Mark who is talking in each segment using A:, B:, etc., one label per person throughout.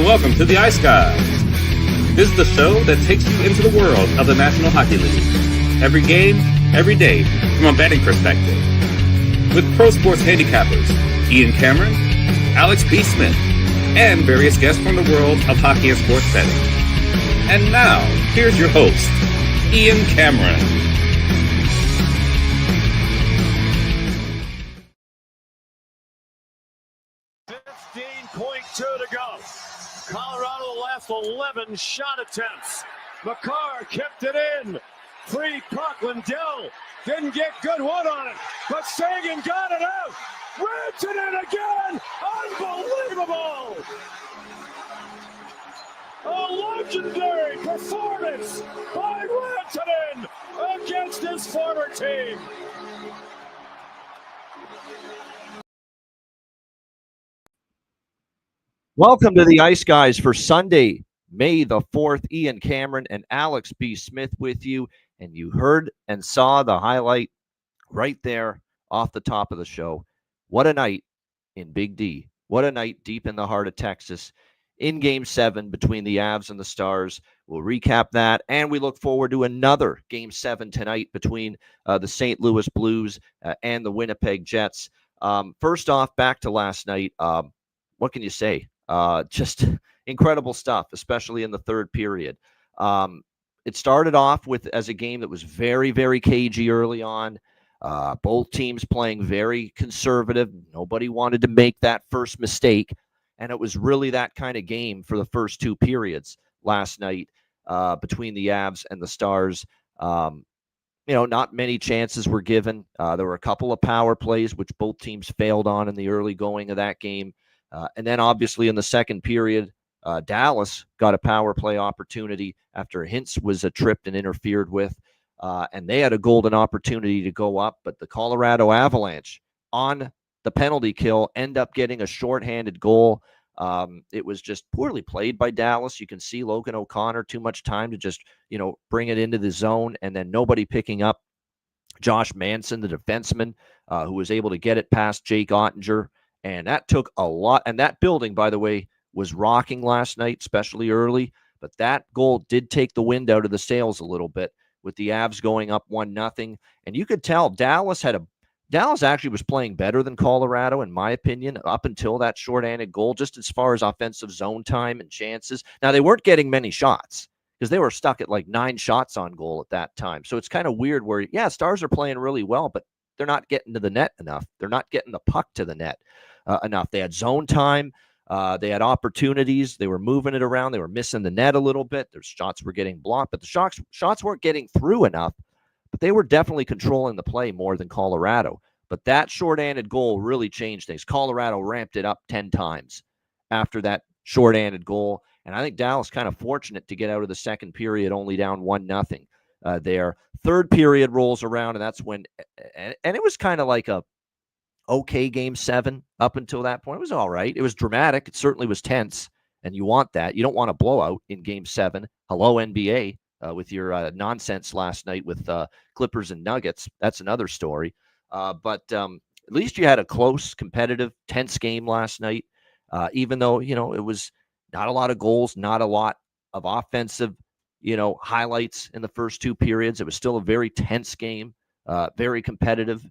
A: welcome to the Ice Guys. This is the show that takes you into the world of the National Hockey League. Every game, every day, from a betting perspective. With pro sports handicappers, Ian Cameron, Alex B. Smith, and various guests from the world of hockey and sports betting. And now, here's your host, Ian Cameron.
B: .2 to go. Colorado the last 11 shot attempts. McCarr kept it in. Free puck. Lindell didn't get good one on it, but Sagan got it out. Rantanen again. Unbelievable. A legendary performance by Rantanen against his former team.
C: Welcome to the Ice Guys for Sunday, May the 4th. Ian Cameron and Alex B. Smith with you. And you heard and saw the highlight right there off the top of the show. What a night in Big D. What a night deep in the heart of Texas in Game 7 between the Avs and the Stars. We'll recap that, and we look forward to another Game 7 tonight between the St. Louis Blues and the Winnipeg Jets. First off, back to last night. What can you say? Just incredible stuff, especially in the third period. It started off as a game that was very, very cagey early on. Both teams playing very conservative. Nobody wanted to make that first mistake. And it was really that kind of game for the first two periods last night between the Avs and the Stars. Not many chances were given. There were a couple of power plays, which both teams failed on in the early going of that game. And then obviously in the second period, Dallas got a power play opportunity after Hintz was tripped and interfered with. And they had a golden opportunity to go up. But the Colorado Avalanche on the penalty kill end up getting a shorthanded goal. It was just poorly played by Dallas. You can see Logan O'Connor, too much time to just, bring it into the zone. And then nobody picking up Josh Manson, the defenseman, who was able to get it past Jake Ottinger. And that took a lot. And that building, by the way, was rocking last night, especially early. But that goal did take the wind out of the sails a little bit with the Avs going up 1-0. And you could tell Dallas actually was playing better than Colorado, in my opinion, up until that shorthanded goal, just as far as offensive zone time and chances. Now, they weren't getting many shots because they were stuck at like 9 shots on goal at that time. So it's kind of weird where, Stars are playing really well, but they're not getting to the net enough. They're not getting the puck to the net enough. They had zone time. They had opportunities. They were moving it around. They were missing the net a little bit. Their shots were getting blocked, but the shots weren't getting through enough. But they were definitely controlling the play more than Colorado. But that shorthanded goal really changed things. Colorado ramped it up 10 times after that shorthanded goal. And I think Dallas kind of fortunate to get out of the second period only down 1-0 there. Third period rolls around, and that's when – and it was kind of like a okay Game 7 up until that point. It was all right. It was dramatic. It certainly was tense, and you want that. You don't want a blowout in Game 7. Hello, NBA, with your nonsense last night with Clippers and Nuggets. That's another story. But at least you had a close, competitive, tense game last night, even though, it was not a lot of goals, not a lot of offensive, highlights in the first two periods. It was still a very tense game, very competitive,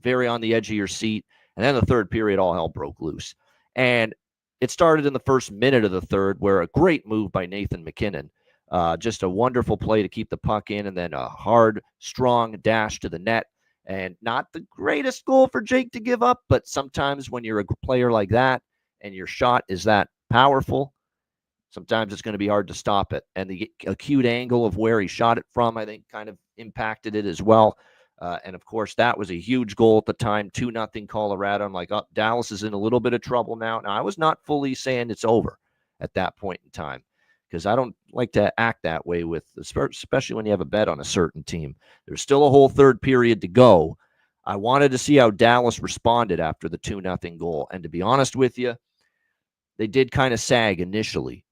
C: very on the edge of your seat. And then the third period, all hell broke loose. And it started in the first minute of the third, where a great move by Nathan MacKinnon, just a wonderful play to keep the puck in, and then a hard, strong dash to the net. And not the greatest goal for Jake to give up, but sometimes when you're a player like that and your shot is that powerful, sometimes it's going to be hard to stop it. And the acute angle of where he shot it from, I think, kind of impacted it as well. And, of course, that was a huge goal at the time, 2-0 Colorado. I'm like, oh, Dallas is in a little bit of trouble now. Now, I was not fully saying it's over at that point in time, because I don't like to act that way especially when you have a bet on a certain team. There's still a whole third period to go. I wanted to see how Dallas responded after the 2-0 goal. And to be honest with you, they did kind of sag initially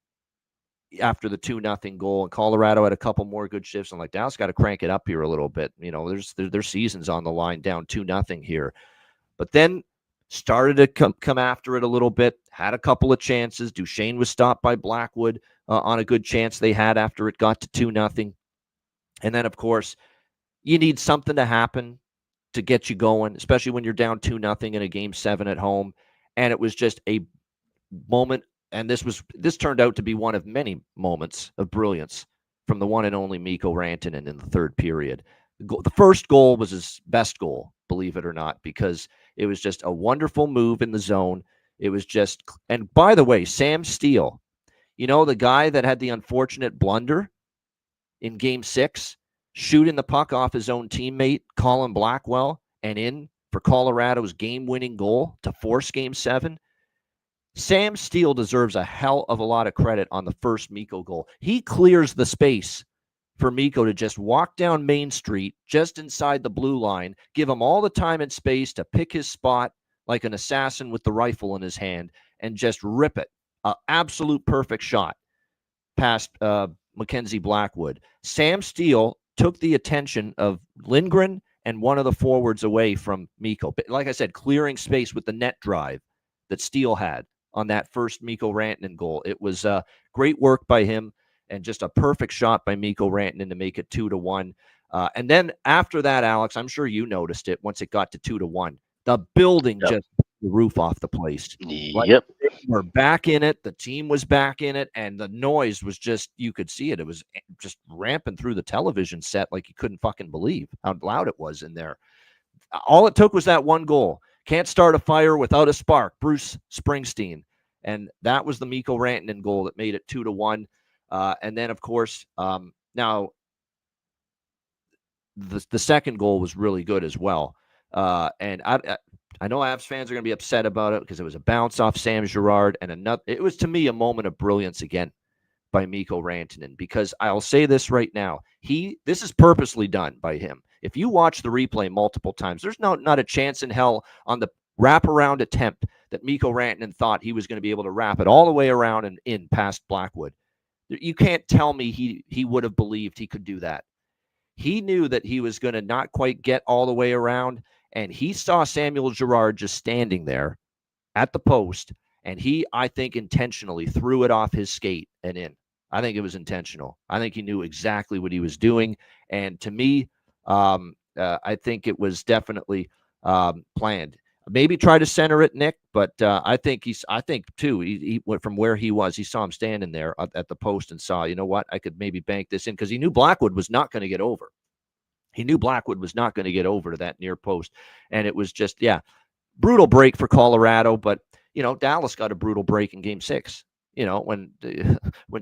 C: after the 2-0 goal, and Colorado had a couple more good shifts. I'm like, Dallas got to crank it up here a little bit. Their season's on the line, down 2-0 here. But then started to come after it a little bit, had a couple of chances. Duchesne was stopped by Blackwood on a good chance they had after it got to 2-0. And then, of course, you need something to happen to get you going, especially when you're down 2-0 in a Game 7 at home. And it was just a moment, and this turned out to be one of many moments of brilliance from the one and only Mikko Rantanen in the third period. The first goal was his best goal, believe it or not, because it was just a wonderful move in the zone. It was just, and by the way, Sam Steele, the guy that had the unfortunate blunder in Game 6, shooting the puck off his own teammate, Colin Blackwell, and in for Colorado's game-winning goal to force Game 7. Sam Steele deserves a hell of a lot of credit on the first Mikko goal. He clears the space for Mikko to just walk down Main Street, just inside the blue line, give him all the time and space to pick his spot like an assassin with the rifle in his hand, and just rip it. An absolute perfect shot past Mackenzie Blackwood. Sam Steele took the attention of Lindgren and one of the forwards away from Mikko. But like I said, clearing space with the net drive that Steele had on that first Mikko Rantanen goal. It was great work by him and just a perfect shot by Mikko Rantanen to make it 2-1. And then after that, Alex, I'm sure you noticed it once it got to 2-1. The building just blew the roof off the place.
D: Yep.
C: We're back in it. The team was back in it, and the noise was just, you could see it. It was just ramping through the television set like you couldn't fucking believe how loud it was in there. All it took was that one goal. Can't start a fire without a spark. Bruce Springsteen. And that was the Mikko Rantanen goal that made it 2-1. And then, of course, now the second goal was really good as well. And I know Avs fans are going to be upset about it because it was a bounce off Sam Girard, and it was, to me, a moment of brilliance again by Mikko Rantanen, because I'll say this right now. This is purposely done by him. If you watch the replay multiple times, there's not a chance in hell on the wraparound attempt that Mikko Rantanen thought he was going to be able to wrap it all the way around and in past Blackwood. You can't tell me he would have believed he could do that. He knew that he was going to not quite get all the way around, and he saw Samuel Girard just standing there at the post, and he, I think, intentionally threw it off his skate and in. I think it was intentional. I think he knew exactly what he was doing, and to me, I think it was definitely planned. Maybe try to center it, Nick, but I think too, he went from where he was. He saw him standing there at the post and saw, you know what, I could maybe bank this in, because he knew Blackwood was not going to get over. He knew Blackwood was not going to get over to that near post. And it was just, brutal break for Colorado. But, Dallas got a brutal break in Game 6, when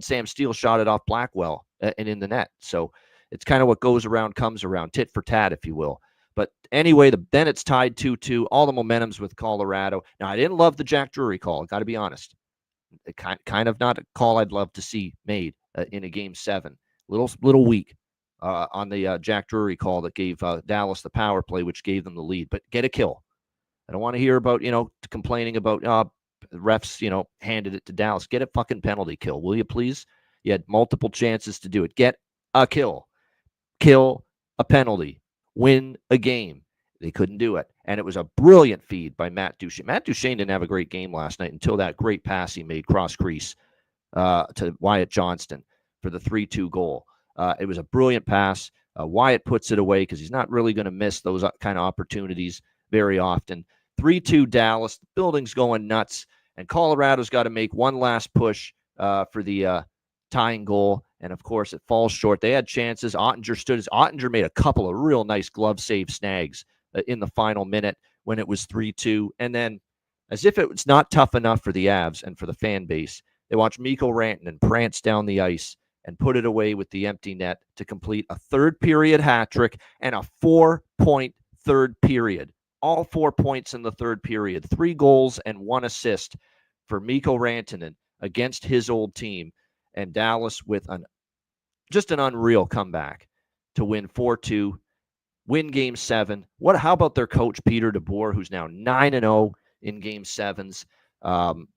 C: Sam Steele shot it off Blackwell and in the net. So it's kind of what goes around comes around, tit for tat, if you will. But anyway, then it's tied 2-2. All the momentum's with Colorado. Now, I didn't love the Jack Drury call. Got to be honest. Kind of not a call I'd love to see made in a Game 7. Little weak on the Jack Drury call that gave Dallas the power play, which gave them the lead. But get a kill. I don't want to hear about, complaining about refs, handed it to Dallas. Get a fucking penalty kill, will you please? You had multiple chances to do it. Get a kill. Kill a penalty. Win a game. They couldn't do it. And it was a brilliant feed by Matt Duchesne. Matt Duchesne didn't have a great game last night until that great pass he made cross crease to Wyatt Johnston for the 3-2 goal. It was a brilliant pass. Wyatt puts it away because he's not really going to miss those kind of opportunities very often. 3-2 Dallas. The building's going nuts. And Colorado's got to make one last push for the tying goal. And, of course, it falls short. They had chances. Ottinger made a couple of real nice glove save snags in the final minute when it was 3-2. And then, as if it was not tough enough for the Avs and for the fan base, they watched Mikko Rantanen prance down the ice and put it away with the empty net to complete a third-period hat trick and a 4-point third period. All 4 points in the third period. 3 goals and 1 assist for Mikko Rantanen against his old team. And Dallas with just an unreal comeback to win 4-2, win Game 7. How about their coach, Peter DeBoer, who's now 9-0 in Game 7s?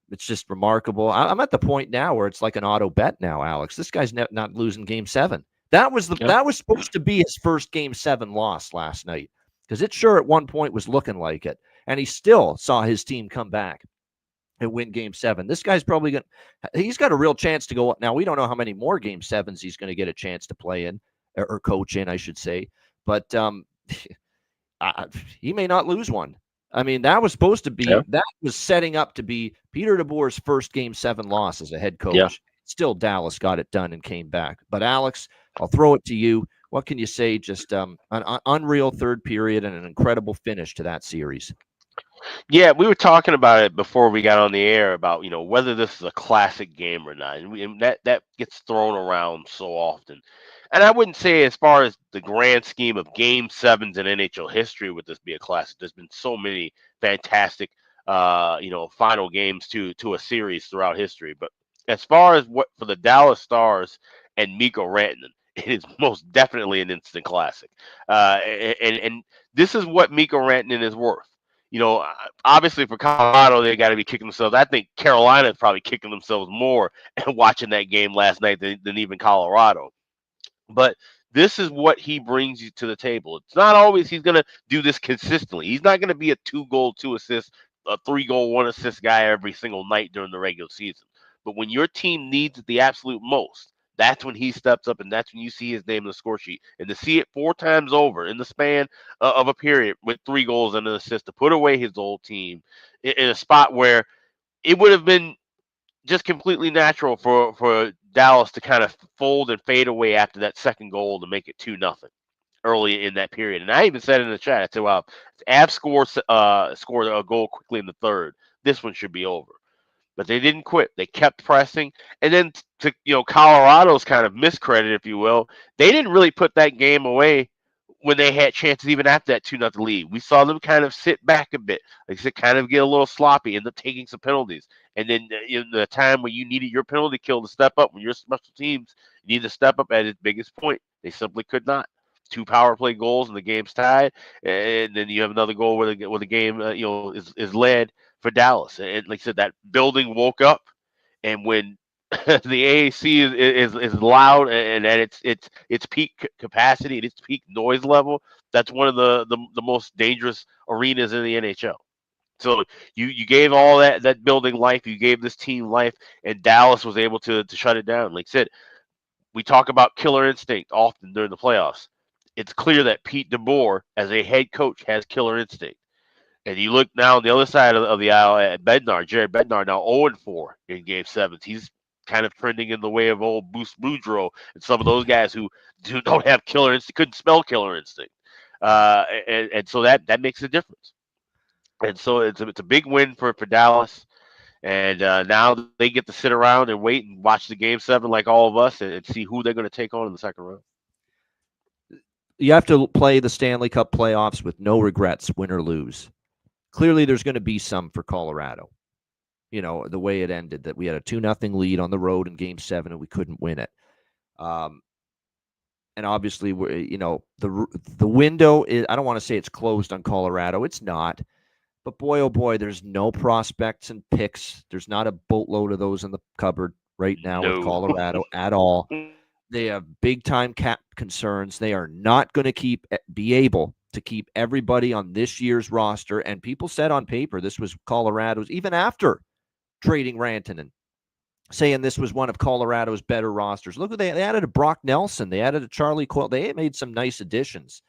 C: It's just remarkable. I'm at the point now where it's like an auto bet now, Alex. This guy's not losing Game 7. That was supposed to be his first Game 7 loss last night, because it sure at one point was looking like it. and he still saw his team come back and win Game 7. This guy's probably he's got a real chance to go up. Now, we don't know how many more Game 7s he's going to get a chance to play in, or coach in, I should say. But he may not lose one. I mean, that was supposed to be, that was setting up to be Peter DeBoer's first Game 7 loss as a head coach.
D: Yeah.
C: Still, Dallas got it done and came back. But Alex, I'll throw it to you. What can you say? Just an unreal third period and an incredible finish to that series.
D: Yeah, we were talking about it before we got on the air about, whether this is a classic game or not. And that gets thrown around so often. And I wouldn't say as far as the grand scheme of Game 7s in NHL history would this be a classic. There's been so many fantastic, final games to a series throughout history. But as far as what for the Dallas Stars and Mikko Rantanen, it is most definitely an instant classic. And this is what Mikko Rantanen is worth. Obviously for Colorado, they got to be kicking themselves. I think Carolina is probably kicking themselves more and watching that game last night than even Colorado. But this is what he brings you to the table. It's not always he's going to do this consistently. He's not going to be a 2-goal, 2-assist, a 3-goal, 1-assist guy every single night during the regular season. But when your team needs it the absolute most, that's when he steps up, and that's when you see his name on the score sheet. And to see it 4 times over in the span of a period with 3 goals and an assist to put away his old team in a spot where it would have been just completely natural for Dallas to kind of fold and fade away after that second goal to make it 2-0 early in that period. And I even said in the chat, I said, well, if Avs scored a goal quickly in the third, this one should be over. But they didn't quit. They kept pressing. And then to Colorado's kind of miscredit, if you will, they didn't really put that game away when they had chances even after that 2-0 lead. We saw them kind of sit back a bit. Like I said, kind of get a little sloppy, end up taking some penalties. And then in the time when you needed your penalty kill to step up, when your special teams need to step up at its biggest point, they simply could not. 2 power play goals and the game's tied, and then you have another goal where the game is led for Dallas. And like I said, that building woke up, and when the AAC is loud and at its peak capacity and its peak noise level, that's one of the most dangerous arenas in the NHL. So you gave all that building life, you gave this team life, and Dallas was able to shut it down. Like I said, we talk about killer instinct often during the playoffs. It's clear that Pete DeBoer, as a head coach, has killer instinct. And you look now on the other side of the aisle at Bednar, Jared Bednar, now 0-4 in Game 7. He's kind of trending in the way of old Bruce Boudreau and some of those guys who don't have killer instinct, couldn't spell killer instinct. And so that makes a difference. And so it's a big win for Dallas. And now they get to sit around and wait and watch the Game 7 like all of us and see who they're going to take on in the second round.
C: You have to play the Stanley Cup playoffs with no regrets, win or lose. Clearly, there's going to be some for Colorado. The way it ended, that we had a 2-0 lead on the road in Game 7 and we couldn't win it. And obviously, the window is, I don't want to say it's closed on Colorado. It's not. But boy, oh boy, there's no prospects and picks. There's not a boatload of those in the cupboard right now with Colorado at all. They have big-time cap concerns. They are not going to be able to keep everybody on this year's roster. And people said on paper this was Colorado's, even after trading Rantanen, saying this was one of Colorado's better rosters. Look, they added a Brock Nelson. They added a Charlie Coyle. They made some nice additions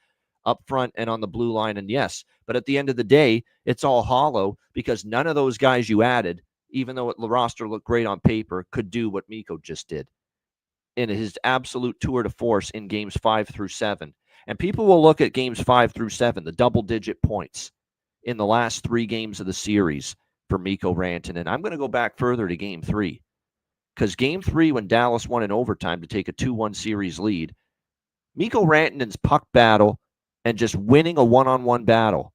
C: up front and on the blue line. And yes, but at the end of the day, it's all hollow because none of those guys you added, even though the roster looked great on paper, could do what Mikko just did in his absolute tour de force in games 5 through 7. And people will look at games 5 through 7, the double-digit points in the last 3 games of the series for Mikko Rantanen. I'm going to go back further to Game 3, because Game 3, when Dallas won in overtime to take a 2-1 series lead, Mikko Rantanen's puck battle and just winning a one-on-one battle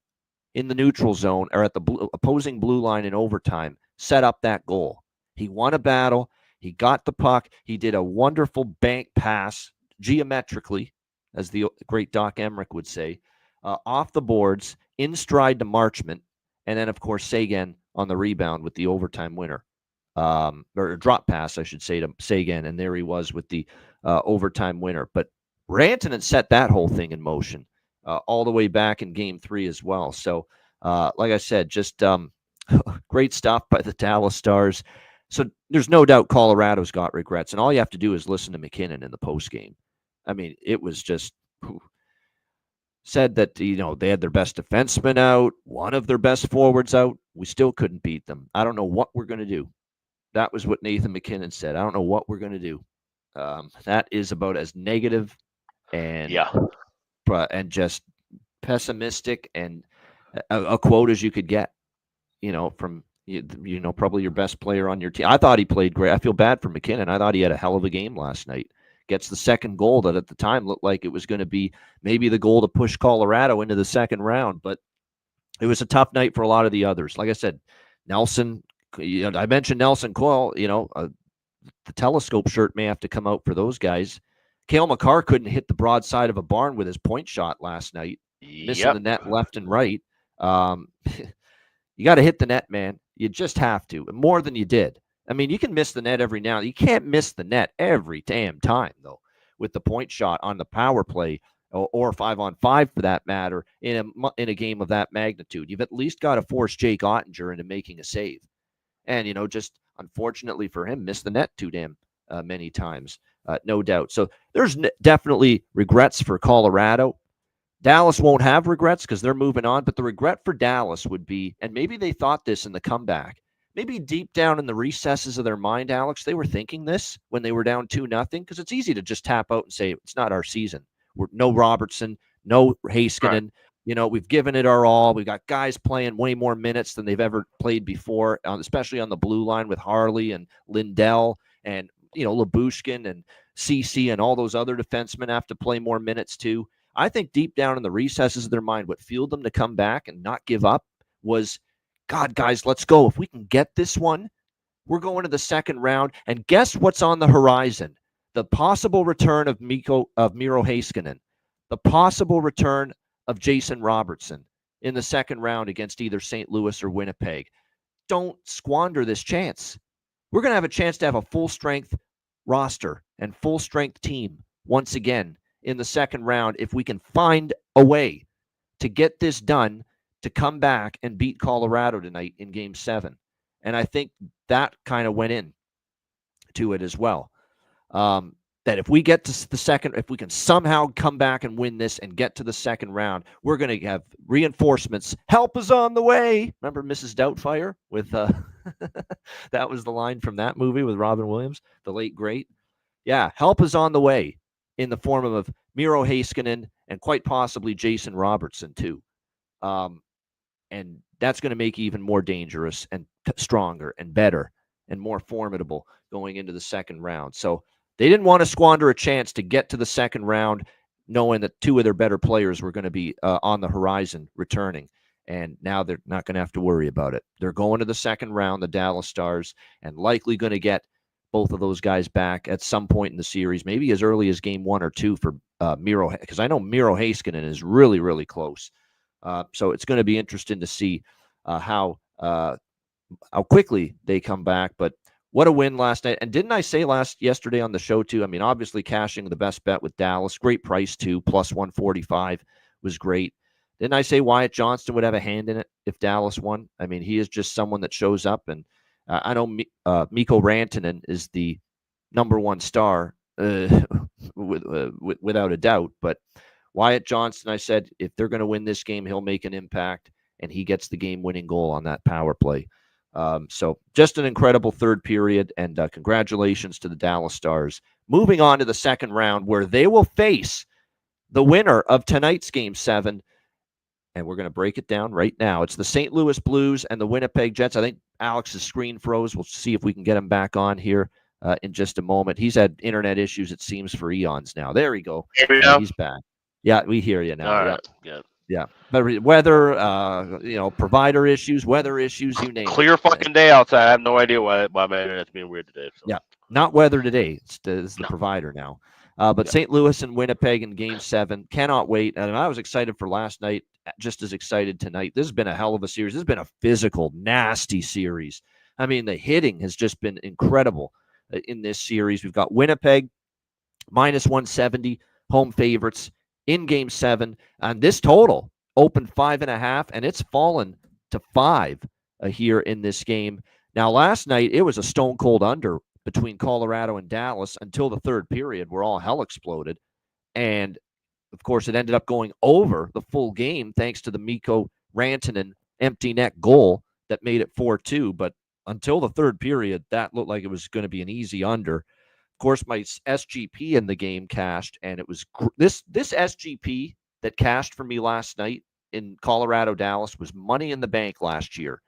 C: in the neutral zone or at the opposing blue line in overtime set up that goal. He won a battle. He got the puck. He did a wonderful bank pass geometrically, as the great Doc Emmerich would say, off the boards, in stride to Marchment, and then, of course, Seguin on the rebound with the overtime winner. Or drop pass, I should say, to Seguin, and there he was with the overtime winner. But Rantanen set that whole thing in motion all the way back in Game 3 as well. So Like I said, just great stuff by the Dallas Stars. So there's no doubt Colorado's got regrets, and all you have to do is listen to McKinnon in the postgame. I mean, it was just said that, they had their best defenseman out, one of their best forwards out. We still couldn't beat them. I don't know what we're going to do. That was what Nathan McKinnon said. I don't know what we're going to do. That is about as negative and just pessimistic and a quote as you could get, from probably your best player on your team. I thought he played great. I feel bad for McKinnon. I thought he had a hell of a game last night. Gets the second goal that at the time looked like it was going to be maybe the goal to push Colorado into the second round, but it was a tough night for a lot of the others. Like I said, Nelson, I mentioned Nelson Coyle, the telescope shirt may have to come out for those guys. Cale Makar couldn't hit the broadside of a barn with his point shot last night, missing the net left and right. You got to hit the net, man. You just have to, more than you did. I mean, you can miss the net every now and then. You can't miss the net every damn time, though, with the point shot on the power play or 5-on-5 for that matter in a game of that magnitude. You've at least got to force Jake Ottinger into making a save. And, just unfortunately for him, missed the net too damn many times, no doubt. So there's definitely regrets for Colorado. Dallas won't have regrets because they're moving on, but the regret for Dallas would be, and maybe they thought this in the comeback, maybe deep down in the recesses of their mind, Alex, they were thinking this when they were down 2-0, because it's easy to just tap out and say, it's not our season. We're no Robertson, no Heiskanen. Right. We've given it our all. We've got guys playing way more minutes than they've ever played before, especially on the blue line with Harley and Lindell and, Labushkin and CC and all those other defensemen have to play more minutes too. I think deep down in the recesses of their mind, what fueled them to come back and not give up was, God, guys, let's go. If we can get this one, we're going to the second round. And guess what's on the horizon? The possible return of Miro Heiskanen, the possible return of Jason Robertson in the second round against either St. Louis or Winnipeg. Don't squander this chance. We're going to have a chance to have a full-strength roster and full-strength team once again in the second round if we can find a way to get this done, to come back and beat Colorado tonight in Game 7. And I think that kind of went in to it as well. That if we get to the second, if we can somehow come back and win this and get to the second round, we're going to have reinforcements. Help is on the way. Remember Mrs. Doubtfire with that was the line from that movie with Robin Williams, the late great. Yeah, help is on the way in the form of Miro Heiskanen and quite possibly Jason Robertson too. And that's going to make you even more dangerous and stronger and better and more formidable going into the second round. So they didn't want to squander a chance to get to the second round, knowing that two of their better players were going to be on the horizon returning. And now they're not going to have to worry about it. They're going to the second round, the Dallas Stars, and likely going to get both of those guys back at some point in the series, maybe as early as Game 1 or 2 for Miro, because I know Miro Heiskanen is really, really close. So it's going to be interesting to see how quickly they come back. But what a win last night. And didn't I say yesterday on the show too? I mean, obviously cashing the best bet with Dallas. Great price too. Plus 145 was great. Didn't I say Wyatt Johnston would have a hand in it if Dallas won? I mean, he is just someone that shows up. And I know Mikko Rantanen is the number one star without a doubt. But Wyatt Johnston, I said, if they're going to win this game, he'll make an impact. And he gets the game-winning goal on that power play. So just an incredible third period, and congratulations to the Dallas Stars. Moving on to the second round, where they will face the winner of tonight's Game 7, and we're going to break it down right now. It's the St. Louis Blues and the Winnipeg Jets. I think Alex's screen froze. We'll see if we can get him back on here in just a moment. He's had internet issues, it seems, for eons now. There we go. He's back. Yeah, we hear you now.
D: All right. Good.
C: Yeah, but weather, provider issues, weather issues, you name it.
D: Clear fucking day outside. I have no idea why my internet's being weird today. So.
C: Yeah, not weather today. It's the provider now. But St. Louis and Winnipeg in Game 7. Cannot wait. And I was excited for last night, just as excited tonight. This has been a hell of a series. This has been a physical, nasty series. I mean, the hitting has just been incredible in this series. We've got Winnipeg minus 170, home favorites in Game 7. And this total, opened 5.5, and it's fallen to 5 here in this game. Now, last night, it was a stone cold under between Colorado and Dallas until the third period where all hell exploded. And, of course, it ended up going over the full game thanks to the Mikko Rantanen empty net goal that made it 4-2. But until the third period, that looked like it was going to be an easy under. Of course, my SGP in the game cashed, and it was this SGP that cashed for me last night in Colorado, Dallas was money in the bank last year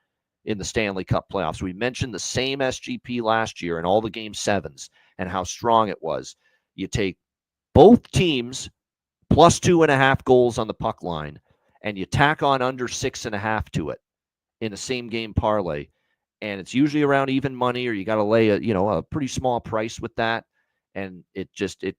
C: in the Stanley Cup playoffs. We mentioned the same SGP last year in all the game sevens and how strong it was. You take both teams plus 2.5 goals on the puck line, and you tack on under 6.5 to it in a same game parlay. And it's usually around even money, or you got to lay a pretty small price with that. And it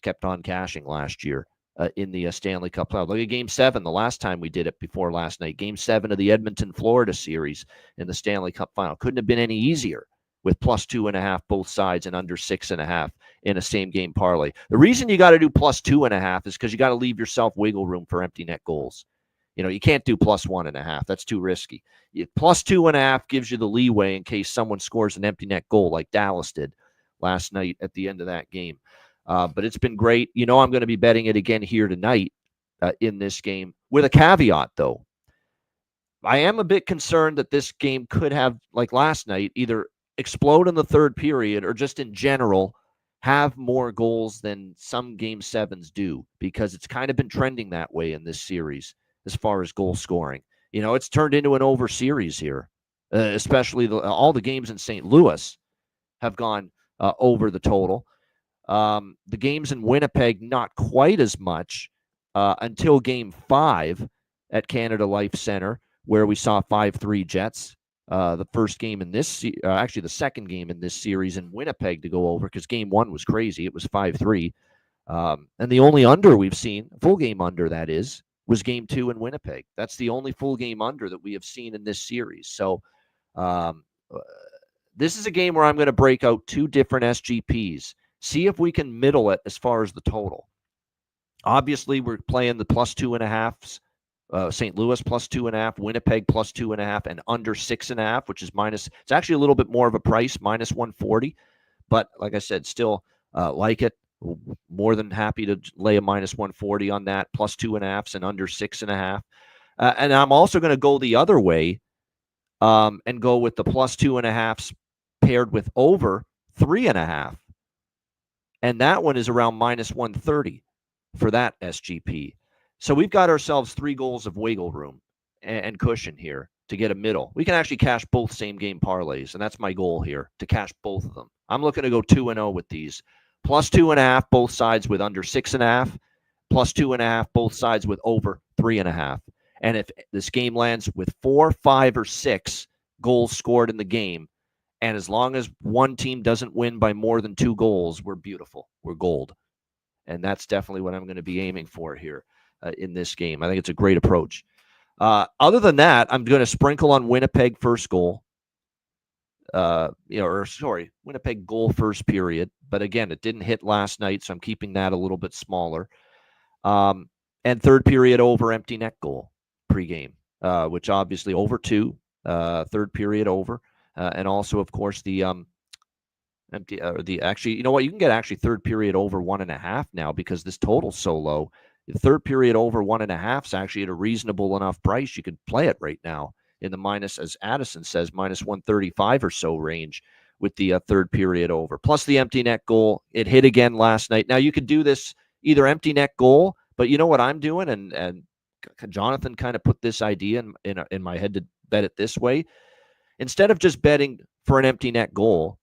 C: kept on cashing last year in the Stanley Cup playoff. Look at Game 7, the last time we did it before last night. Game 7 of the Edmonton, Florida series in the Stanley Cup final. Couldn't have been any easier with plus 2.5 both sides and under 6.5 in a same game parlay. The reason you got to do plus 2.5 is because you got to leave yourself wiggle room for empty net goals. You can't do plus 1.5. That's too risky. Plus 2.5 gives you the leeway in case someone scores an empty net goal like Dallas did last night at the end of that game. But it's been great. I'm going to be betting it again here tonight in this game with a caveat, though. I am a bit concerned that this game could have, like last night, either explode in the third period or just in general have more goals than some game sevens do, because it's kind of been trending that way in this series as far as goal scoring. It's turned into an over series here, especially all the games in St. Louis have gone over the total. The games in Winnipeg, not quite as much until Game 5 at Canada Life Center, where we saw 5-3 Jets. The first game in this, actually the second game in this series in Winnipeg to go over, because Game 1 was crazy. It was 5-3. And the only under we've seen, full game under that is, was Game 2 in Winnipeg. That's the only full game under that we have seen in this series. So this is a game where I'm going to break out two different SGPs. See if we can middle it as far as the total. Obviously, we're playing the plus 2.5s. St. Louis plus 2.5, Winnipeg plus 2.5, and under 6.5, which is minus. It's actually a little bit more of a price, minus 140. But like I said, still like it. More than happy to lay a minus 140 on that, plus 2.5s and under 6.5. And I'm also going to go the other way and go with the plus 2.5s paired with over 3.5. And that one is around minus 130 for that SGP. So we've got ourselves 3 goals of wiggle room and cushion here to get a middle. We can actually cash both same game parlays, and that's my goal here, to cash both of them. I'm looking to go 2-0 with these. Plus 2.5 both sides with under 6.5. Plus 2.5 both sides with over 3.5. And if this game lands with 4, 5, or 6 goals scored in the game, and as long as one team doesn't win by more than 2 goals, we're beautiful. We're gold. And that's definitely what I'm going to be aiming for here in this game. I think it's a great approach. Other than that, I'm going to sprinkle on Winnipeg first goal. Winnipeg goal first period. But again, it didn't hit last night, so I'm keeping that a little bit smaller. And third period over empty net goal pregame, which obviously over 2, third period over. And also, of course, the empty actually, you know what? You can get actually third period over 1.5 now because this total's so low. The third period over 1.5 is actually at a reasonable enough price. You could play it right now in the minus, as Addison says, minus 135 or so range with the third period over. Plus the empty net goal. It hit again last night. Now you could do this either empty net goal, but you know what I'm doing? And Jonathan kind of put this idea in my head to bet it this way. Instead of just betting for an empty net goal,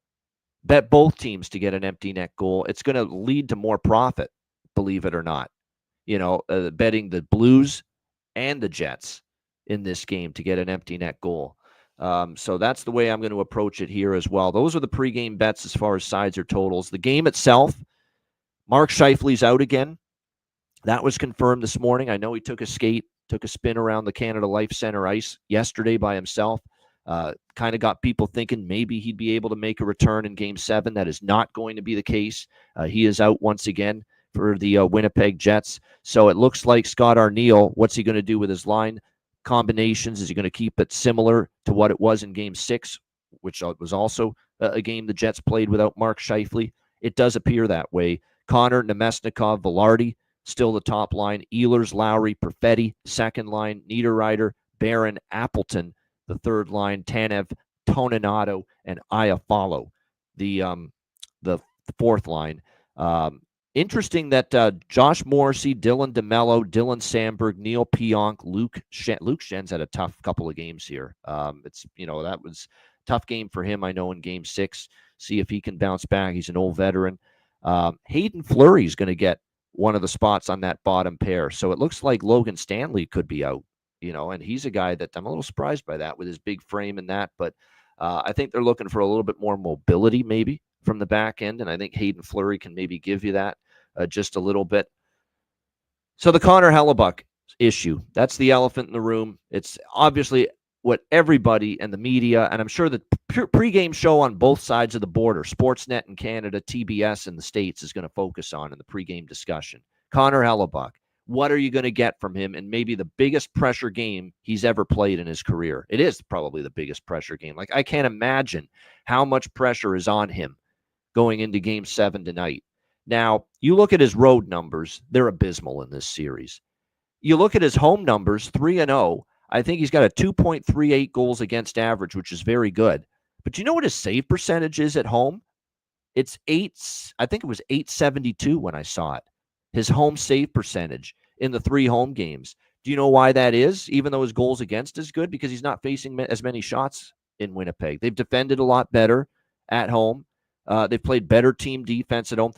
C: bet both teams to get an empty net goal. It's going to lead to more profit, believe it or not. Betting the Blues and the Jets in this game to get an empty net goal. So that's the way I'm going to approach it here as well. Those are the pregame bets as far as sides or totals. The game itself, Mark Scheifele's out again. That was confirmed this morning. I know he took a spin around the Canada Life Center ice yesterday by himself. Kind of got people thinking maybe he'd be able to make a return in Game 7. That is not going to be the case. He is out once again for the Winnipeg Jets. So it looks like Scott Arniel, what's he going to do with his line? combinations? Is he going to keep it similar to what it was in Game 6, which was also a game the Jets played without Mark Scheifele? It does appear that way. Connor, Nemesnikov, Velarde, still the top line. Ehlers, Lowry, Perfetti, second line. Niederreiter, Barron, Appleton, the third line. Tanev, Toninato, and Iafallo, the fourth line. Interesting that Josh Morrissey, Dylan DeMello, Dylan Sandberg, Neil Pionk, Luke Schen's had a tough couple of games here. That was a tough game for him, I know, in Game 6. See if he can bounce back. He's an old veteran. Hayden Fleury is going to get one of the spots on that bottom pair. So it looks like Logan Stanley could be out, and he's a guy that I'm a little surprised by that with his big frame and that. But I think they're looking for a little bit more mobility maybe from the back end, and I think Hayden Fleury can maybe give you that just a little bit. So the Connor Hellebuyck issue, that's the elephant in the room. It's obviously what everybody and the media, and I'm sure the pregame show on both sides of the border, Sportsnet in Canada, TBS in the States, is going to focus on in the pregame discussion. Connor Hellebuyck, what are you going to get from him? And maybe the biggest pressure game he's ever played in his career. It is probably the biggest pressure game. Like, I can't imagine how much pressure is on him going into Game 7 tonight. Now, you look at his road numbers, they're abysmal in this series. You look at his home numbers, 3-0. I think he's got a 2.38 goals against average, which is very good. But you know what his save percentage is at home? It's I think it was 872 when I saw it. His home save percentage in the 3 home games. Do you know why that is? Even though his goals against is good, because he's not facing as many shots in Winnipeg. They've defended a lot better at home. They've played better team defense at home.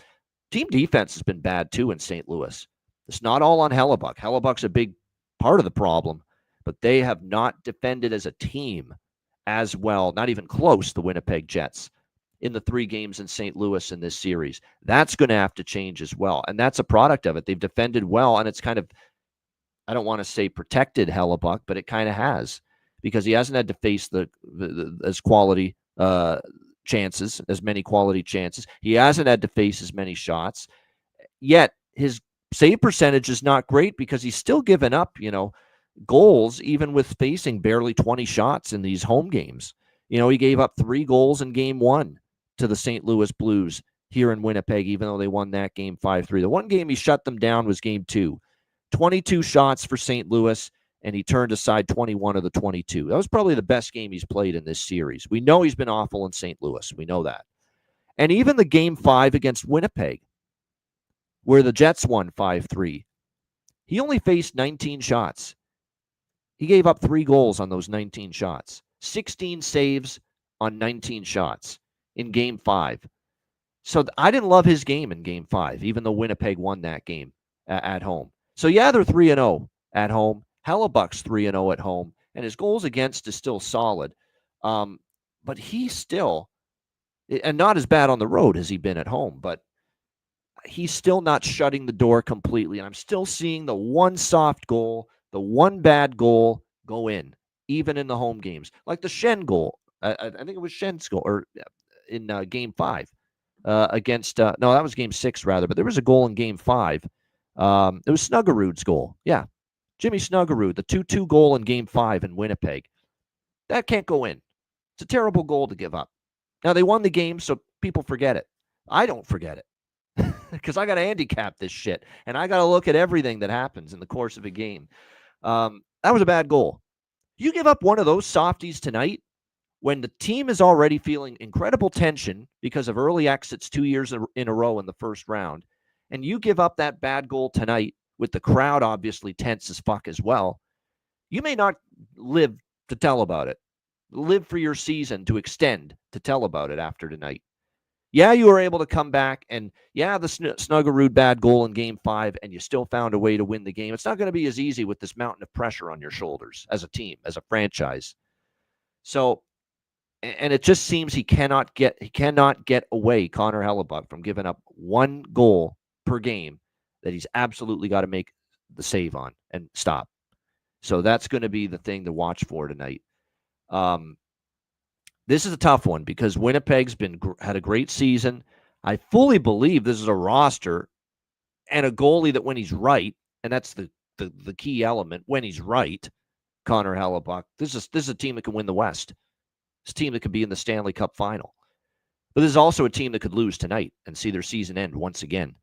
C: Team defense has been bad too in St. Louis. It's not all on Hellebuyck. Hellebuyck's a big part of the problem, but they have not defended as a team as well, not even close, the Winnipeg Jets, in the 3 games in St. Louis in this series. That's going to have to change as well, and that's a product of it. They've defended well, and it's kind of, I don't want to say protected Hellebuyck, but it kind of has, because he hasn't had to face as quality chances, as many quality chances. He hasn't had to face as many shots, yet his save percentage is not great because he's still given up, goals, even with facing barely 20 shots in these home games. He gave up 3 goals in Game 1 to the St. Louis Blues here in Winnipeg, even though they won that game 5-3. The one game he shut them down was Game 2. 22 shots for St. Louis, and he turned aside 21 of the 22. That was probably the best game he's played in this series. We know he's been awful in St. Louis. We know that. And even the Game 5 against Winnipeg, where the Jets won 5-3, he only faced 19 shots. He gave up 3 goals on those 19 shots. 16 saves on 19 shots in Game 5. So I didn't love his game in Game 5, even though Winnipeg won that game at home. So yeah, they're 3-0 at home. Hellebuyck's 3-0 at home, and his goals against is still solid. But he's still, and not as bad on the road as he's been at home, but he's still not shutting the door completely. And I'm still seeing the one soft goal, the one bad goal go in, even in the home games. Like the Shen goal. I think it was Shen's goal, or in Game 5 against, no, that was Game 6 rather, but there was a goal in Game 5. It was Snuggerud's goal. Yeah. Jimmy Snuggerud, the 2-2 goal in Game 5 in Winnipeg. That can't go in. It's a terrible goal to give up. Now, they won the game, so people forget it. I don't forget it because I got to handicap this shit, and I got to look at everything that happens in the course of a game. That was a bad goal. You give up one of those softies tonight when the team is already feeling incredible tension because of early exits 2 years in a row in the first round, and you give up that bad goal tonight with the crowd obviously tense as fuck as well, you may not live to tell about it. Live for your season to extend to tell about it after tonight. Yeah, you were able to come back, and yeah, the Snuggerud bad goal in Game 5, and you still found a way to win the game. It's not going to be as easy with this mountain of pressure on your shoulders as a team, as a franchise. So, and it just seems he cannot get away, Connor Hellebuyck, from giving up one goal per game that he's absolutely got to make the save on and stop. So that's going to be the thing to watch for tonight. This is a tough one because Winnipeg's had a great season. I fully believe this is a roster and a goalie that when he's right, and that's the key element, when he's right, Connor Hellebuck. This is a team that can win the West. It's a team that could be in the Stanley Cup final. But this is also a team that could lose tonight and see their season end once again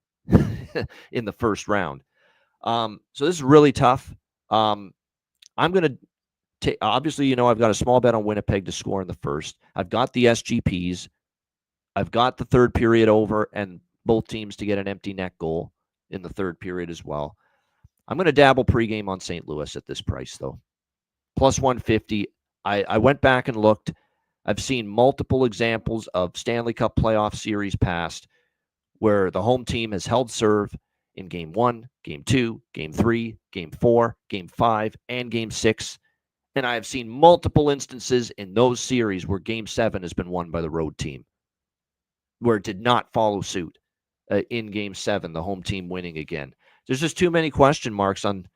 C: in the first round. So this is really tough. I'm going to take, obviously, I've got a small bet on Winnipeg to score in the first. I've got the SGPs. I've got the third period over and both teams to get an empty net goal in the third period as well. I'm going to dabble pregame on St. Louis at this price, though. Plus 150. I went back and looked. I've seen multiple examples of Stanley Cup playoff series past where the home team has held serve in Game 1, Game 2, Game 3, Game 4, Game 5, and Game 6. And I have seen multiple instances in those series where Game 7 has been won by the road team, where it did not follow suit in Game 7, the home team winning again. There's just too many question marks on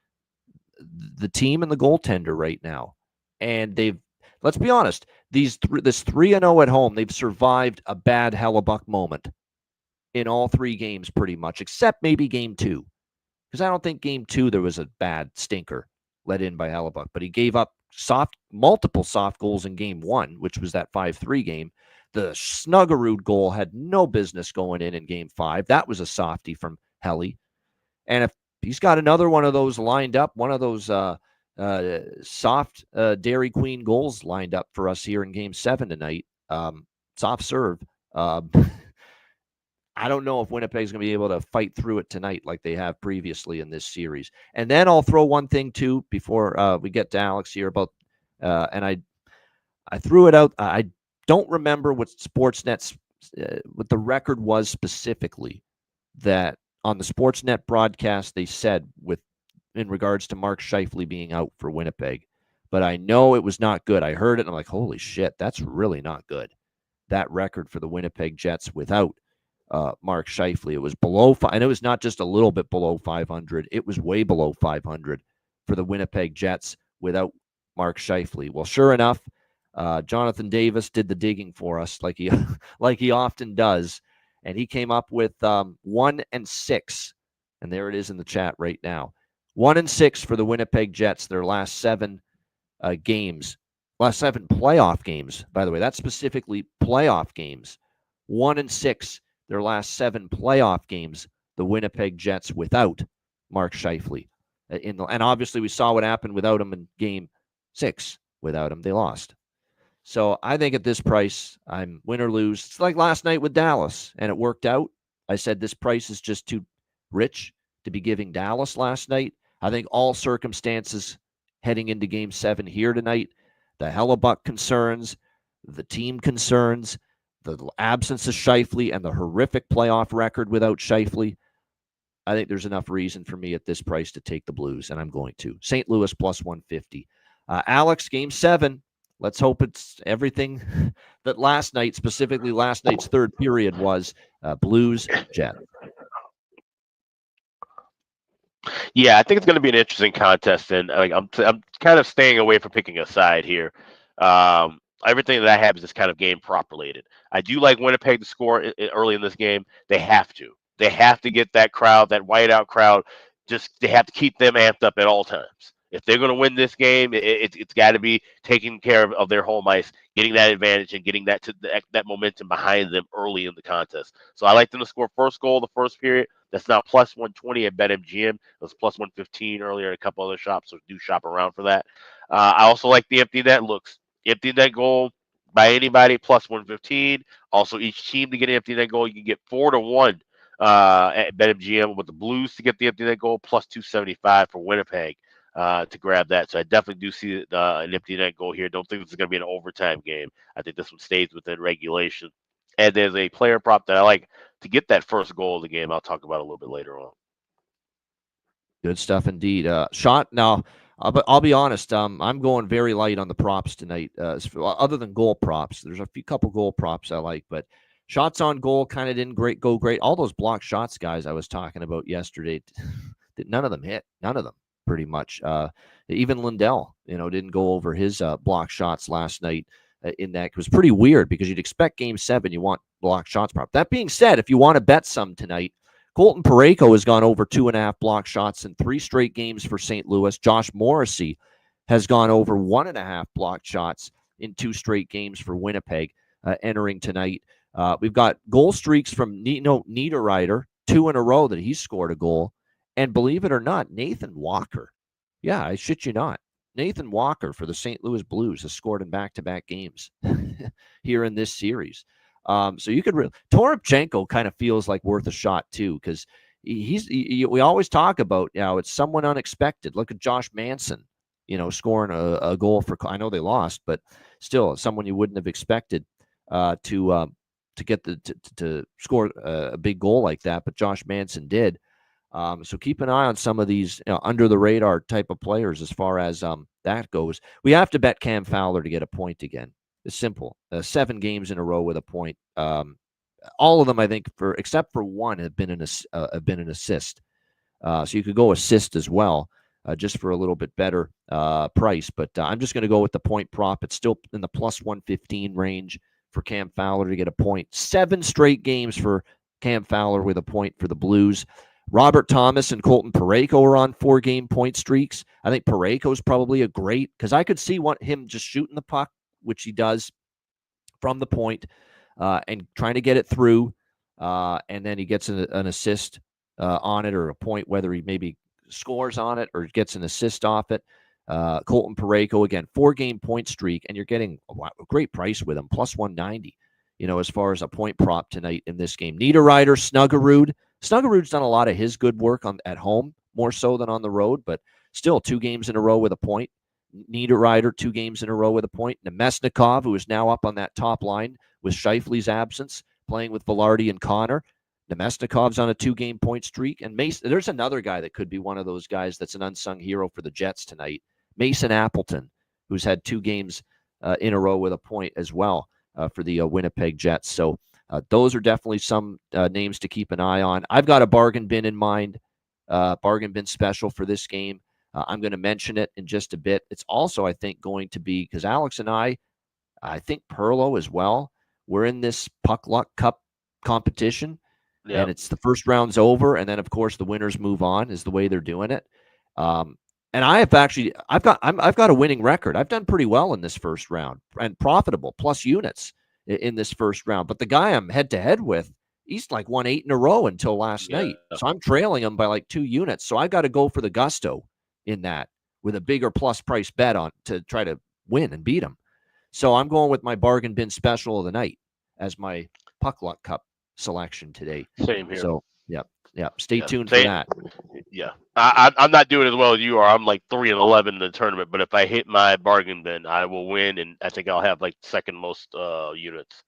C: the team and the goaltender right now. And let's be honest, this 3-0 at home, they've survived a bad Hellebuck moment in all three games pretty much, except maybe Game 2. Because I don't think Game 2 there was a bad stinker let in by Hellebuck. But he gave up multiple soft goals in Game 1, which was that 5-3 game. The Snuggerud goal had no business going in Game 5. That was a softie from Helly. And if he's got another one of those lined up, one of those soft Dairy Queen goals lined up for us here in Game 7 tonight, soft serve, I don't know if Winnipeg's going to be able to fight through it tonight like they have previously in this series. And then I'll throw one thing, too, before we get to Alex here about, and I threw it out. I don't remember what Sportsnet's, what the record was specifically that on the Sportsnet broadcast they said in regards to Mark Scheifele being out for Winnipeg. But I know it was not good. I heard it, and I'm like, holy shit, that's really not good. That record for the Winnipeg Jets without Mark Scheifele. It was below, and it was not just a little bit below 500. It was way below 500 for the Winnipeg Jets without Mark Scheifele. Well, sure enough, Jonathan Davis did the digging for us like he often does, and he came up with 1-6, and there it is in the chat right now. 1-6 for the Winnipeg Jets, their last 7 games, last 7 playoff games. By the way, that's specifically playoff games. 1-6. Their last 7 playoff games, the Winnipeg Jets without Mark Scheifele. And obviously we saw what happened without him in Game 6. Without him, they lost. So I think at this price, I'm win or lose. It's like last night with Dallas, and it worked out. I said this price is just too rich to be giving Dallas last night. I think all circumstances heading into Game 7 here tonight, the Hellebuck concerns, the team concerns, the absence of Scheifele and the horrific playoff record without Scheifele, I think there's enough reason for me at this price to take the Blues, and I'm going to. St. Louis plus 150. Alex, Game 7. Let's hope it's everything that last night, specifically last night's third period, was Blues Jet.
D: Yeah, I think it's going to be an interesting contest, and I'm kind of staying away from picking a side here. Everything that I have is just kind of game prop related. I do like Winnipeg to score early in this game. They have to. They have to get that crowd, that whiteout crowd. They have to keep them amped up at all times. If they're going to win this game, it's got to be taking care of their home ice, getting that advantage, and getting that momentum behind them early in the contest. So I like them to score first goal the first period. That's now plus 120 at BetMGM. It was plus 115 earlier at a couple other shops, so do shop around for that. I also like the empty net looks. Empty net goal by anybody, plus 115. Also, each team to get an empty net goal, you can get 4-1 at BetMGM with the Blues to get the empty net goal, plus 275 for Winnipeg to grab that. So I definitely do see an empty net goal here. Don't think this is going to be an overtime game. I think this one stays within regulation. And there's a player prop that I like to get that first goal of the game. I'll talk about a little bit later on.
C: Good stuff indeed. Shot now. I'll be honest. I'm going very light on the props tonight. Other than goal props, there's a couple goal props I like, but shots on goal kind of didn't go great. All those block shots, guys, I was talking about yesterday, none of them hit. None of them, pretty much. Even Lindell, didn't go over his block shots last night. In that, it was pretty weird because you'd expect Game 7, you want block shots prop. That being said, if you want to bet some tonight, Colton Parayko has gone over 2.5 block shots in 3 straight games for St. Louis. Josh Morrissey has gone over 1.5 blocked shots in 2 straight games for Winnipeg entering tonight. We've got goal streaks from Niederreiter, 2 in a row that he's scored a goal. And believe it or not, Nathan Walker. Yeah, I shit you not. Nathan Walker for the St. Louis Blues has scored in back-to-back games here in this series. So you could Toropchenko kind of feels like worth a shot too, because we always talk about, it's someone unexpected. Look at Josh Manson, scoring a goal for, I know they lost, but still someone you wouldn't have expected to get to score a big goal like that, but Josh Manson did. So keep an eye on some of these under the radar type of players as far as that goes. We have to bet Cam Fowler to get a point again. It's simple. 7 games in a row with a point. All of them, I think, except for one, have been an assist. So you could go assist as well, just for a little bit better price. But I'm just going to go with the point prop. It's still in the plus 115 range for Cam Fowler to get a point. 7 straight games for Cam Fowler with a point for the Blues. Robert Thomas and Colton Parayko are on 4-game point streaks. I think Parayko's probably a great, because I could see him just shooting the puck, which he does from the point, and trying to get it through, and then he gets an assist on it, or a point, whether he maybe scores on it or gets an assist off it. Colton Parayko, again, 4-game point streak, and you're getting a great price with him, plus 190, as far as a point prop tonight in this game. Niederreiter, Snuggerud's done a lot of his good work at home, more so than on the road, but still 2 games in a row with a point. Niederreiter, 2 games in a row with a point. Nemesnikov, who is now up on that top line with Scheifele's absence, playing with Velarde and Connor. Nemesnikov's on a 2-game point streak. And Mason, there's another guy that could be one of those guys that's an unsung hero for the Jets tonight. Mason Appleton, who's had 2 games in a row with a point as well for the Winnipeg Jets. So those are definitely some names to keep an eye on. I've got a bargain bin in mind, bargain bin special for this game. I'm going to mention it in just a bit. It's also, I think, going to be, because Alex and I think Perlo as well, we're in this Puck Luck Cup competition, and it's the first round's over, and then, of course, the winners move on is the way they're doing it. And I've got a winning record. I've done pretty well in this first round, and profitable, plus units in this first round. But the guy I'm head-to-head with, he's like won 8 in a row until last night. So I'm trailing him by like 2 units. So I got to go for the gusto in that with a bigger plus price bet on to try to win and beat him. So I'm going with my bargain bin special of the night as my Puck Luck Cup selection today.
D: Same here.
C: So, stay tuned for that.
D: Yeah. I'm not doing as well as you are. I'm like 3-11 in the tournament, but if I hit my bargain bin, I will win, and I think I'll have like second most units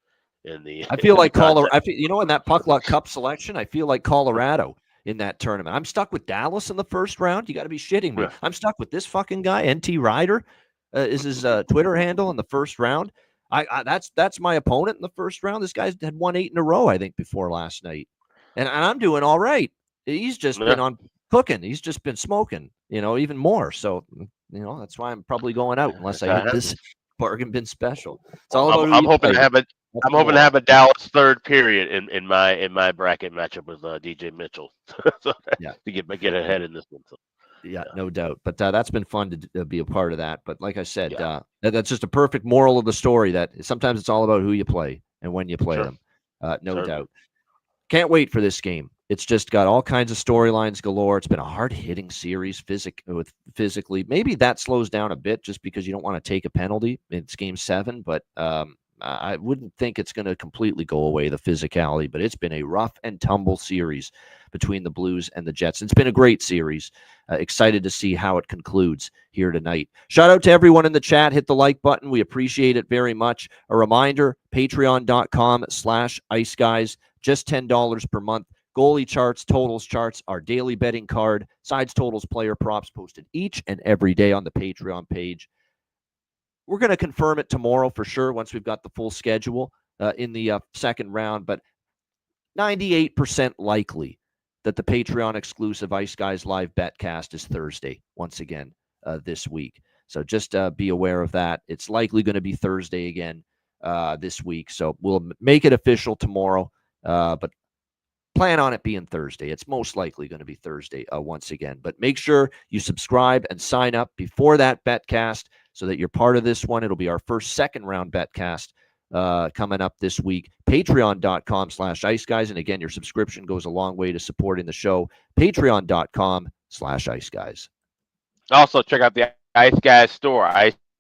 D: in the.
C: I feel like Colorado. In that Puck Luck Cup selection, I feel like Colorado in that tournament. I'm stuck with Dallas in the first round. You got to be shitting me. Yeah. I'm stuck with this fucking guy. NT Ryder is his Twitter handle in the first round. That's my opponent in the first round. This guy's had won 8 in a row, I think, before last night, and I'm doing all right. He's just been on cooking. He's just been smoking, even more. So, that's why I'm probably going out unless I hit this bargain bin special. It's all about.
D: I'm hoping to have a Dallas third period in my bracket matchup with DJ Mitchell. So to get ahead in this one. So.
C: Yeah, no doubt. But that's been fun to be a part of that. But like I said, that's just a perfect moral of the story, that sometimes it's all about who you play and when you play them. No doubt. Can't wait for this game. It's just got all kinds of storylines galore. It's been a hard-hitting series physically. Maybe that slows down a bit just because you don't want to take a penalty. It's Game 7, but I wouldn't think it's going to completely go away, the physicality. But it's been a rough and tumble series between the Blues and the Jets. It's been a great series. Excited to see how it concludes here tonight. Shout out to everyone in the chat. Hit the like button. We appreciate it very much. A reminder, patreon.com/Ice Guys. Just $10 per month. Goalie charts, totals charts, our daily betting card, sides, totals, player props posted each and every day on the Patreon page. We're going to confirm it tomorrow for sure once we've got the full schedule in the second round, but 98% likely that the Patreon exclusive Ice Guys live betcast is Thursday once again this week. So just be aware of that. It's likely going to be Thursday again this week. So we'll make it official tomorrow. But plan on it being Thursday. It's most likely going to be Thursday once again. But make sure you subscribe and sign up before that betcast so that you're part of this one. It'll be our first second-round betcast coming up this week. Patreon.com/IceGuys. And again, your subscription goes a long way to supporting the show. Patreon.com/IceGuys.
D: Also, check out the Ice Guys store,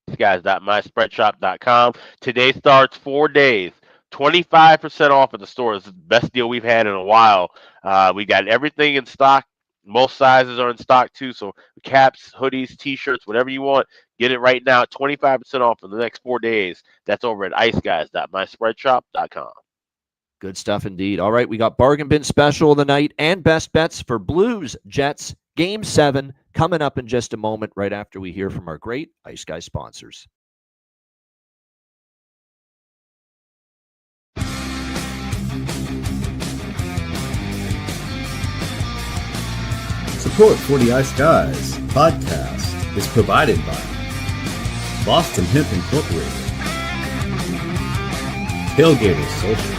D: iceguys.myspreadshop.com. Today starts 4 days. 25% off at the store. It's the best deal we've had in a while. We got everything in stock. Most sizes are in stock too. So caps, hoodies, t-shirts, whatever you want, get it right now. 25% off for the next 4 days. That's over at iceguys.myspreadshop.com.
C: Good stuff indeed. All right, we got bargain bin special of the night and best bets for Blues Jets Game 7 coming up in just a moment, right after we hear from our great Ice Guys sponsors.
E: Support for the Ice Guys podcast is provided by Boston Hemp Incorporated, Tailgaters Social,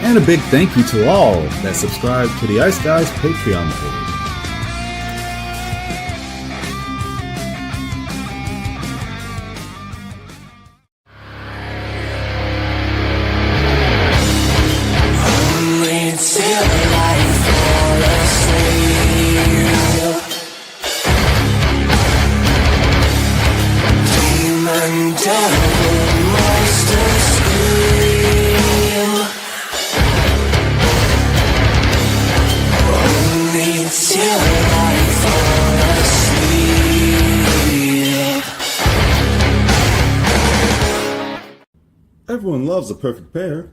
E: and a big thank you to all that subscribe to the Ice Guys Patreon page. Everyone loves a perfect pair.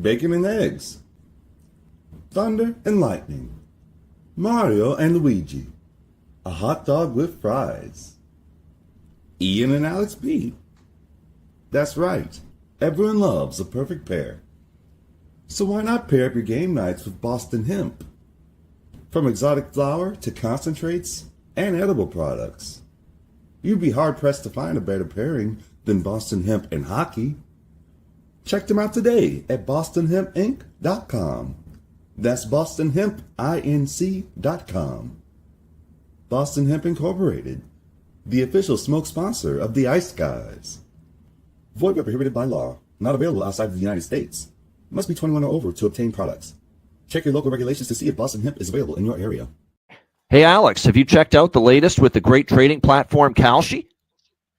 E: Bacon and eggs. Thunder and lightning. Mario and Luigi. A hot dog with fries. Ian and Alex B. That's right. Everyone loves a perfect pair. So why not pair up your game nights with Boston Hemp? From exotic flower to concentrates and edible products. You'd be hard-pressed to find a better pairing than Boston Hemp and hockey. Check them out today at bostonhempinc.com. That's bostonhempinc.com. Boston Hemp Incorporated, the official smoke sponsor of the Ice Guys. Void where prohibited by law. Not available outside of the United States. Must be 21 or over to obtain products. Check your local regulations to see if Boston Hemp is available in your area.
C: Hey, Alex, have you checked out the latest with the great trading platform Kalshi?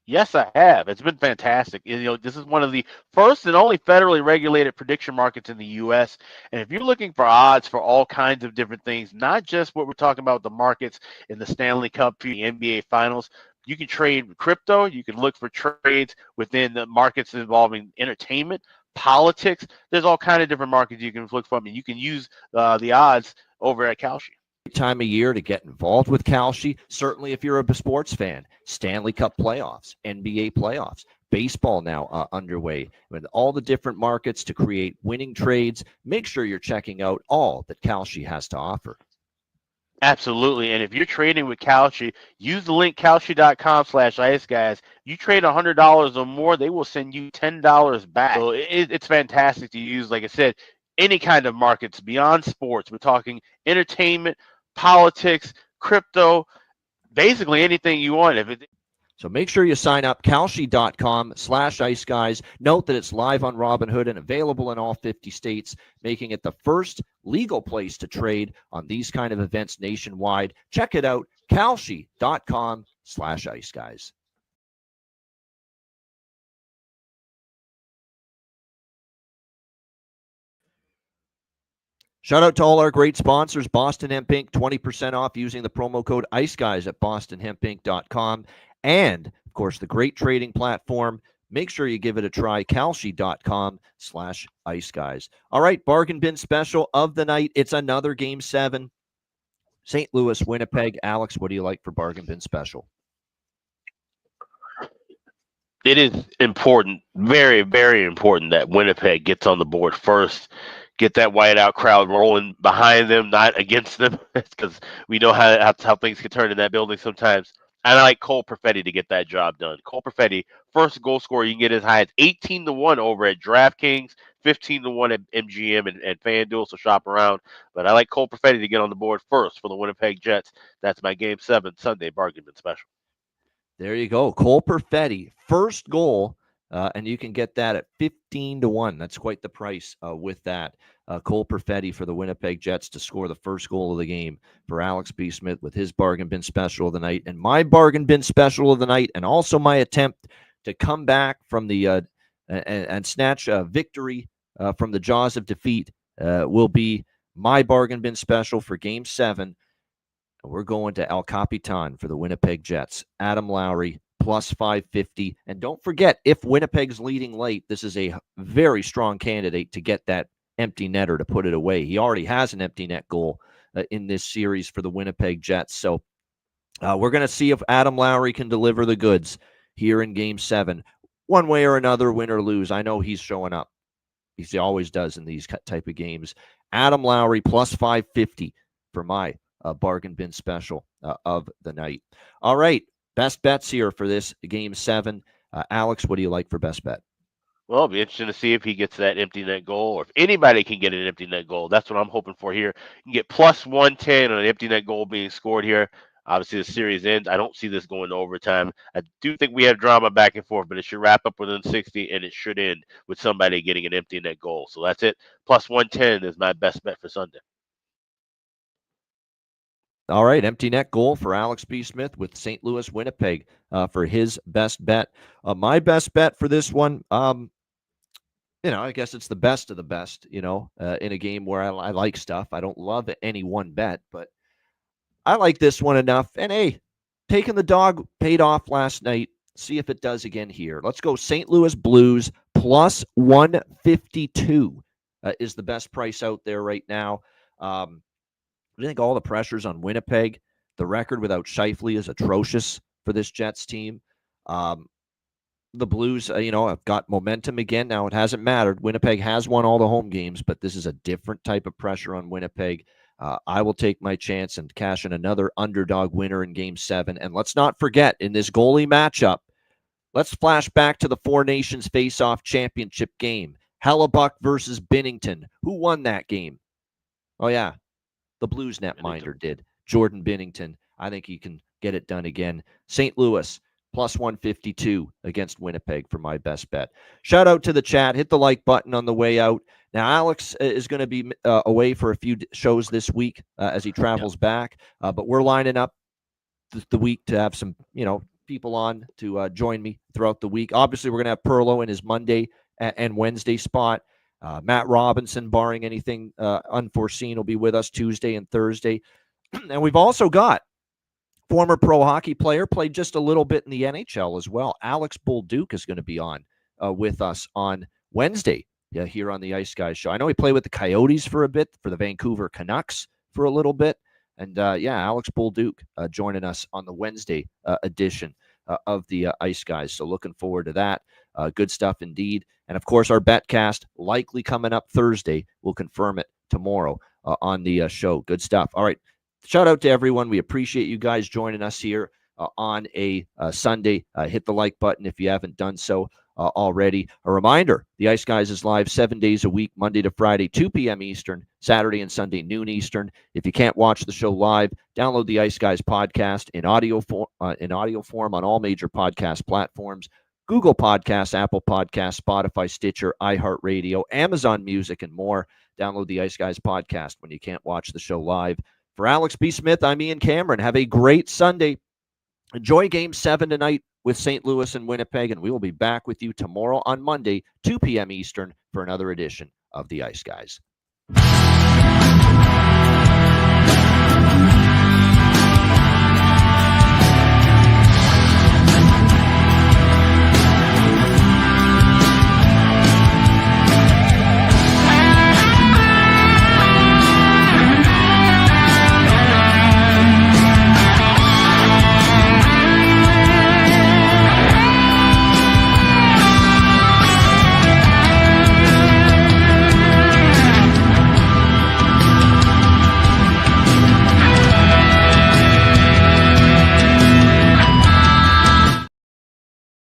D: Yes, I have. It's been fantastic. This is one of the first and only federally regulated prediction markets in the U.S. And if you're looking for odds for all kinds of different things, not just what we're talking about, the markets in the Stanley Cup, the NBA Finals, you can trade with crypto. You can look for trades within the markets involving entertainment, politics. There's all kinds of different markets you can look for. I mean, you can use the odds over at Kalshi.
C: Time of year to get involved with Kalshi. Certainly if you're a sports fan. Stanley Cup playoffs, NBA playoffs, baseball now underway, with all the different markets to create winning trades. Make sure you're checking out all that Kalshi has to offer.
D: Absolutely. And if you're trading with Kalshi, use the link kalshi.com/iceguys. You trade $100 or more, they will send you $10 back. So it's fantastic to use, like I said, any kind of markets beyond sports. We're talking entertainment, politics, crypto, basically anything you want.
C: So make sure you sign up, kalshi.com/iceguys. Note that it's live on Robinhood and available in all 50 states, making it the first legal place to trade on these kind of events nationwide. Check it out, kalshi.com/iceguys. Shout out to all our great sponsors, Boston Hemp Inc., 20% off using the promo code IceGuys at bostonhempinc.com. And, of course, the great trading platform. Make sure you give it a try, kalshi.com/iceguys. All right, bargain bin special of the night. It's another Game 7. St. Louis, Winnipeg. Alex, what do you like for bargain bin special?
D: It is important, very, very important that Winnipeg gets on the board first. Get that whiteout crowd rolling behind them, not against them, because we know how things can turn in that building sometimes. And I like Cole Perfetti to get that job done. Cole Perfetti, first goal scorer, you can get as high as 18-1 over at DraftKings, 15-1 at MGM and FanDuel, so shop around. But I like Cole Perfetti to get on the board first for the Winnipeg Jets. That's my Game 7 Sunday bargain bin special.
C: There you go. Cole Perfetti, first goal, and you can get that at 15-1. That's quite the price with that. Cole Perfetti for the Winnipeg Jets to score the first goal of the game for Alex B. Smith with his bargain bin special of the night, and my bargain bin special of the night, and also my attempt to come back from the and snatch a victory from the jaws of defeat will be my bargain bin special for Game 7. We're going to El Capitan for the Winnipeg Jets. Adam Lowry, plus 550. And don't forget, if Winnipeg's leading late, this is a very strong candidate to get that empty netter to put it away. He already has an empty net goal in this series for the Winnipeg Jets. So we're going to see if Adam Lowry can deliver the goods here in Game 7. One way or another, win or lose. I know he's showing up. He always does in these type of games. Adam Lowry, plus 550 for my bargain bin special of the night. All right, best bets here for this Game 7. Alex, what do you like for best bet?
D: Well, it'll be interesting to see if he gets that empty net goal, or if anybody can get an empty net goal. That's what I'm hoping for here. You can get plus 110 on an empty net goal being scored here. Obviously, the series ends. I don't see this going to overtime. I do think we have drama back and forth, but it should wrap up within 60, and it should end with somebody getting an empty net goal. So that's it. Plus 110 is my best bet for Sunday.
C: All right, empty net goal for Alex B. Smith with St. Louis, Winnipeg for his best bet. My best bet for this one, I guess it's the best of the best, in a game where I like stuff. I don't love any one bet, but I like this one enough. And, hey, taking the dog paid off last night. See if it does again here. Let's go St. Louis Blues plus 152 is the best price out there right now. I think all the pressure's on Winnipeg. The record without Scheifele is atrocious for this Jets team. The Blues, have got momentum again. Now, it hasn't mattered. Winnipeg has won all the home games, but this is a different type of pressure on Winnipeg. I will take my chance and cash in another underdog winner in Game 7. And let's not forget, in this goalie matchup, let's flash back to the Four Nations Face-Off Championship game. Hellebuck versus Binnington. Who won that game? Oh, yeah. The Blues netminder did. Jordan Binnington. I think he can get it done again. St. Louis, plus 152 against Winnipeg for my best bet. Shout out to the chat. Hit the like button on the way out. Now, Alex is going to be away for a few shows this week as he travels back. But we're lining up the week to have some, people on to join me throughout the week. Obviously, we're going to have Perlo in his Monday and Wednesday spot. Matt Robinson, barring anything unforeseen, will be with us Tuesday and Thursday. And we've also got former pro hockey player, played just a little bit in the NHL as well. Alex Bolduc is going to be on with us on Wednesday here on the Ice Guys show. I know he played with the Coyotes for a bit, for the Vancouver Canucks for a little bit. And, Alex Bolduc joining us on the Wednesday edition of the Ice Guys. So looking forward to that. Good stuff indeed. And, of course, our betcast likely coming up Thursday. We'll confirm it tomorrow on the show. Good stuff. All right. Shout out to everyone. We appreciate you guys joining us here on a Sunday. Hit the like button if you haven't done so already. A reminder, the Ice Guys is live 7 days a week, Monday to Friday, 2 p.m. Eastern, Saturday and Sunday, noon Eastern. If you can't watch the show live, download the Ice Guys podcast in audio form on all major podcast platforms. Google Podcasts, Apple Podcasts, Spotify, Stitcher, iHeartRadio, Amazon Music, and more. Download the Ice Guys podcast when you can't watch the show live. For Alex B. Smith, I'm Ian Cameron. Have a great Sunday. Enjoy Game 7 tonight with St. Louis and Winnipeg, and we will be back with you tomorrow on Monday, 2 p.m. Eastern, for another edition of the Ice Guys.